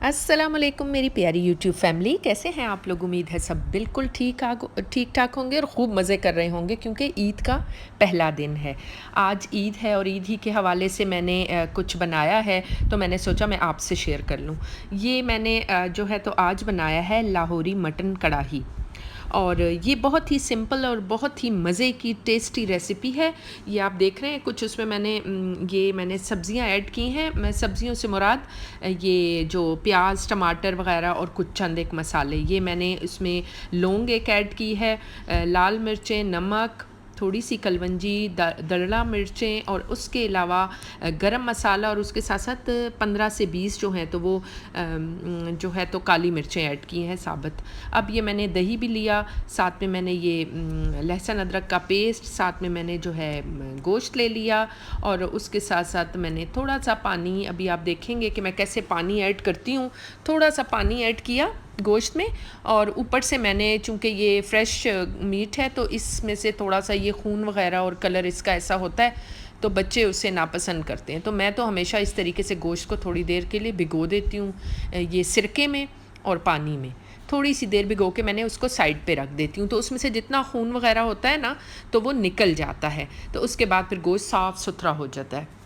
अस्सलाम वालेकुम मेरी प्यारी यूट्यूब फैमिली, कैसे हैं आप लोग। उम्मीद है सब बिल्कुल ठीक ठाक होंगे और ख़ूब मज़े कर रहे होंगे क्योंकि ईद का पहला दिन है। आज ईद है और ईद ही के हवाले से मैंने कुछ बनाया है, तो मैंने सोचा मैं आपसे शेयर कर लूँ। ये मैंने जो है तो आज बनाया है लाहौरी मटन कढ़ाई, और ये बहुत ही सिंपल और बहुत ही मज़े की टेस्टी रेसिपी है। ये आप देख रहे हैं कुछ उसमें मैंने सब्ज़ियां ऐड की हैं। मैं सब्ज़ियों से मुराद ये जो प्याज टमाटर वग़ैरह और कुछ चंद एक मसाले, ये मैंने इसमें लौंग एक ऐड की है, लाल मिर्चें, नमक, थोड़ी सी कलवंजी, दरड़ा मिर्चें, और उसके अलावा गरम मसाला, और उसके साथ साथ 15 से 20 जो हैं तो वो जो है तो काली मिर्चें ऐड की हैं साबुत। अब ये मैंने दही भी लिया, साथ में मैंने ये लहसुन अदरक का पेस्ट, साथ में मैंने जो है गोश्त ले लिया, और उसके साथ साथ मैंने थोड़ा सा पानी, अभी आप देखेंगे कि मैं कैसे पानी ऐड करती हूँ, थोड़ा सा पानी ऐड किया गोश्त में। और ऊपर से मैंने, चूँकि ये फ़्रेश मीट है तो इसमें से थोड़ा सा ये खून वग़ैरह और कलर इसका ऐसा होता है तो बच्चे उसे नापसंद करते हैं, तो मैं तो हमेशा इस तरीके से गोश्त को थोड़ी देर के लिए भिगो देती हूँ ये सिरके में और पानी में। थोड़ी सी देर भिगो के मैंने उसको साइड पे रख देती हूँ, तो उसमें से जितना खून वग़ैरह होता है ना तो वो निकल जाता है, तो उसके बाद फिर गोश्त साफ़ सुथरा हो जाता है।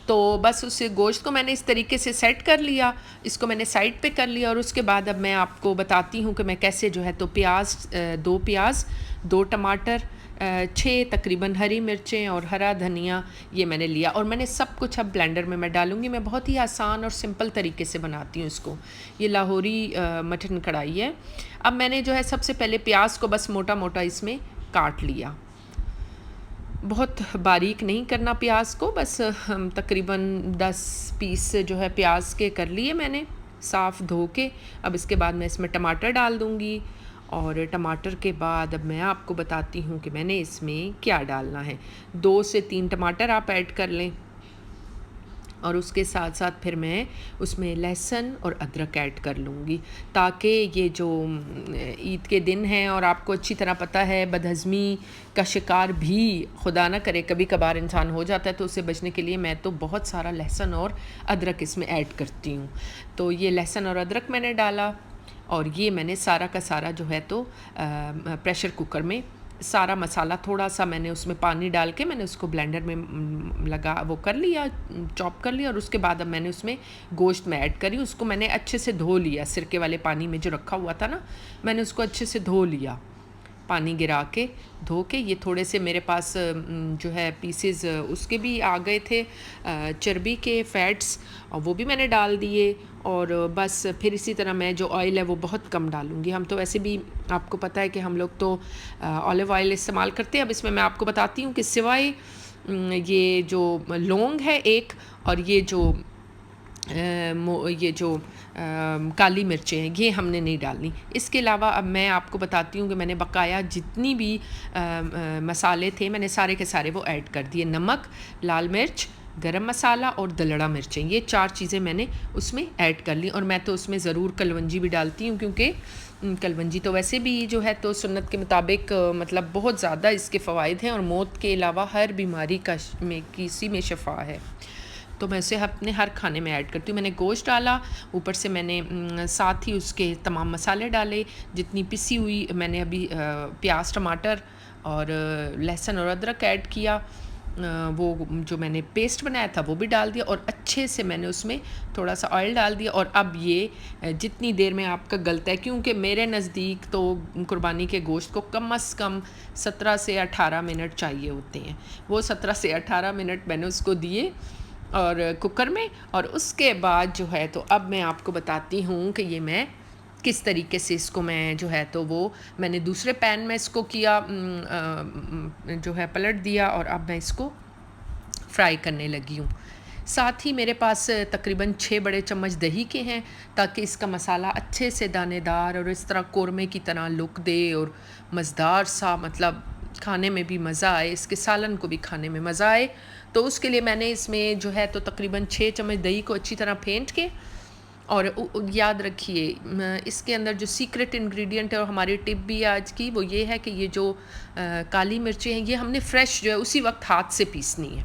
तो बस उस गोश्त को मैंने इस तरीके से सेट कर लिया, इसको मैंने साइड पे कर लिया, और उसके बाद अब मैं आपको बताती हूँ कि मैं कैसे जो है तो दो प्याज, 2 टमाटर, 6 तकरीबन हरी मिर्चें और हरा धनिया ये मैंने लिया, और मैंने सब कुछ अब ब्लेंडर में मैं डालूँगी। मैं बहुत ही आसान और सिंपल तरीके से बनाती हूँ इसको। ये लाहौरी मटन कढ़ाई है। अब मैंने जो है सबसे पहले प्याज को बस मोटा मोटा इसमें काट लिया, बहुत बारीक नहीं करना प्याज को, बस तकरीबन 10 पीस जो है प्याज के कर लिए मैंने साफ़ धो के। अब इसके बाद मैं इसमें टमाटर डाल दूँगी, और टमाटर के बाद अब मैं आपको बताती हूँ कि मैंने इसमें क्या डालना है। 2 से 3 टमाटर आप ऐड कर लें, और उसके साथ साथ फिर मैं उसमें लहसुन और अदरक ऐड कर लूँगी, ताकि ये जो ईद के दिन हैं और आपको अच्छी तरह पता है बदहज़मी का शिकार भी खुदा ना करे कभी कभार इंसान हो जाता है, तो उससे बचने के लिए मैं तो बहुत सारा लहसुन और अदरक इसमें ऐड करती हूँ। तो ये लहसुन और अदरक मैंने डाला, और ये मैंने सारा का सारा जो है तो प्रेशर कुकर में सारा मसाला, थोड़ा सा मैंने उसमें पानी डाल के मैंने उसको ब्लेंडर में वो कर लिया, चॉप कर लिया, और उसके बाद अब मैंने उसमें गोश्त में ऐड करी। उसको मैंने अच्छे से धो लिया, सिरके वाले पानी में जो रखा हुआ था ना, मैंने उसको अच्छे से धो लिया, पानी गिरा के धो के। ये थोड़े से मेरे पास जो है पीसेस उसके भी आ गए थे, चर्बी के फैट्स, और वो भी मैंने डाल दिए। और बस फिर इसी तरह मैं जो ऑयल है वो बहुत कम डालूँगी। हम तो वैसे भी आपको पता है कि हम लोग तो ऑलिव ऑयल इस्तेमाल करते हैं। अब इसमें मैं आपको बताती हूँ कि सिवाय ये जो लौंग है एक, और ये जो काली मिर्चें हैं ये हमने नहीं डालनी। इसके अलावा अब मैं आपको बताती हूँ कि मैंने बकाया जितनी भी मसाले थे मैंने सारे के सारे वो ऐड कर दिए। नमक, लाल मिर्च, गरम मसाला और दलड़ा मिर्चें, ये 4 चीज़ें मैंने उसमें ऐड कर ली। और मैं तो उसमें ज़रूर कलवंजी भी डालती हूँ, क्योंकि कलवंजी तो वैसे भी जो है तो सुन्नत के मुताबिक मतलब बहुत ज़्यादा इसके फ़वाइद हैं, और मौत के अलावा हर बीमारी का किसी में शफा है, तो मैं उसे अपने हर खाने में ऐड करती हूँ। मैंने गोश्त डाला, ऊपर से मैंने साथ ही उसके तमाम मसाले डाले, जितनी पिसी हुई मैंने अभी प्याज टमाटर और लहसुन और अदरक ऐड किया, वो जो मैंने पेस्ट बनाया था वो भी डाल दिया, और अच्छे से मैंने उसमें थोड़ा सा ऑयल डाल दिया। और अब ये जितनी देर में आपका गलता है, क्योंकि मेरे नज़दीक तो कुर्बानी के गोश्त को कम अज़ कम 17 से 18 मिनट चाहिए होते हैं, वो 17 से 18 मिनट मैंने उसको दिए और कुकर में। और उसके बाद जो है तो अब मैं आपको बताती हूँ कि ये मैं किस तरीके से इसको मैं जो है तो वो मैंने दूसरे पैन में इसको किया, जो है पलट दिया, और अब मैं इसको फ्राई करने लगी हूँ। साथ ही मेरे पास तकरीबन 6 बड़े चम्मच दही के हैं, ताकि इसका मसाला अच्छे से दानेदार और इस तरह कोरमे की तरह लुक दे, और मज़ेदार सा मतलब खाने में भी मज़ा आए, इसके सालन को भी खाने में मज़ा आए। तो उसके लिए मैंने इसमें जो है तो तकरीबन 6 चम्मच दही को अच्छी तरह फेंट के, और याद रखिए इसके अंदर जो सीक्रेट इंग्रेडिएंट है और हमारी टिप भी आज की वो ये है कि ये जो काली मिर्चें हैं ये हमने फ्रेश जो है उसी वक्त हाथ से पीसनी है,